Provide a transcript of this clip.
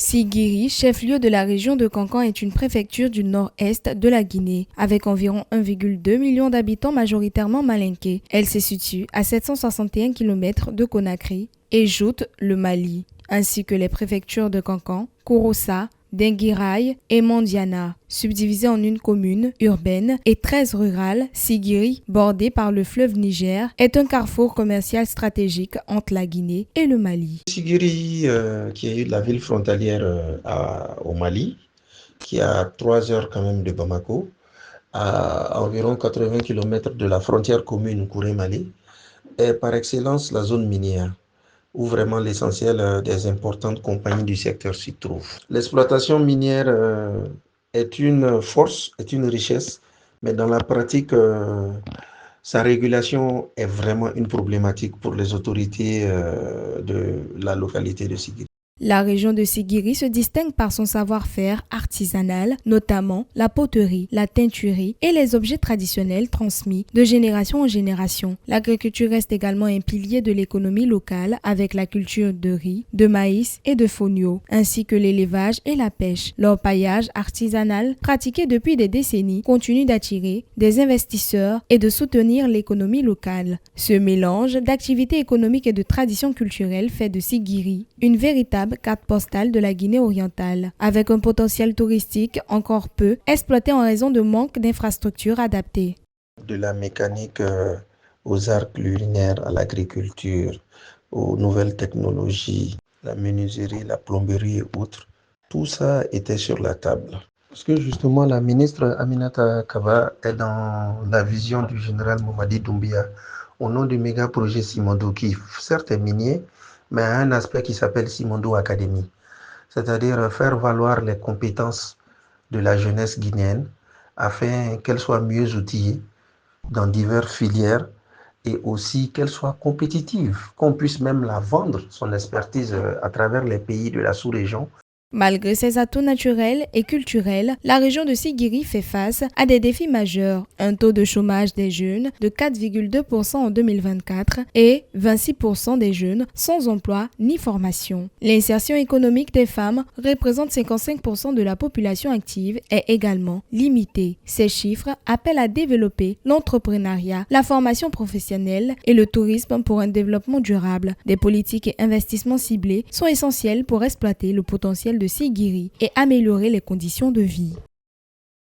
Sigiri, chef-lieu de la région de Kankan, est une préfecture du nord-est de la Guinée, avec environ 1,2 million d'habitants majoritairement malinqués. Elle se situe à 761 km de Conakry et joute le Mali, ainsi que les préfectures de Kankan, Kouroussa, Dinguiraye et Mandiana. Subdivisée en une commune urbaine et 13 rurales, Sigiri, bordée par le fleuve Niger, est un carrefour commercial stratégique entre la Guinée et le Mali. Sigiri, qui est la ville frontalière au Mali, qui est à 3 heures quand même de Bamako, à environ 80 km de la frontière commune Kouré-Mali, est par excellence la zone minière, où vraiment l'essentiel des importantes compagnies du secteur s'y trouve. L'exploitation minière est une force, est une richesse, mais dans la pratique, sa régulation est vraiment une problématique pour les autorités de la localité de Sigiri. La région de Sigiri se distingue par son savoir-faire artisanal, notamment la poterie, la teinturerie et les objets traditionnels transmis de génération en génération. L'agriculture reste également un pilier de l'économie locale avec la culture de riz, de maïs et de fonio, ainsi que l'élevage et la pêche. L'orpaillage artisanal, pratiqué depuis des décennies, continue d'attirer des investisseurs et de soutenir l'économie locale. Ce mélange d'activités économiques et de traditions culturelles fait de Sigiri une véritable carte postale de la Guinée orientale, avec un potentiel touristique encore peu exploité en raison de manque d'infrastructures adaptées. De la mécanique aux arts culinaires, à l'agriculture, aux nouvelles technologies, la menuiserie, la plomberie et autres, tout ça était sur la table. Parce que justement, la ministre Aminata Kaba est dans la vision du général Mamadi Doumbia au nom du méga projet Simondo qui, certes, est minier, mais a un aspect qui s'appelle Simondo Academy, c'est-à-dire faire valoir les compétences de la jeunesse guinéenne afin qu'elle soit mieux outillée dans diverses filières et aussi qu'elle soit compétitive, qu'on puisse même la vendre, son expertise, à travers les pays de la sous-région. Malgré ses atouts naturels et culturels, la région de Sigiri fait face à des défis majeurs. Un taux de chômage des jeunes de 4,2% en 2024 et 26% des jeunes sans emploi ni formation. L'insertion économique des femmes représente 55% de la population active est également limitée. Ces chiffres appellent à développer l'entrepreneuriat, la formation professionnelle et le tourisme pour un développement durable. Des politiques et investissements ciblés sont essentiels pour exploiter le potentiel de Sigiri et améliorer les conditions de vie.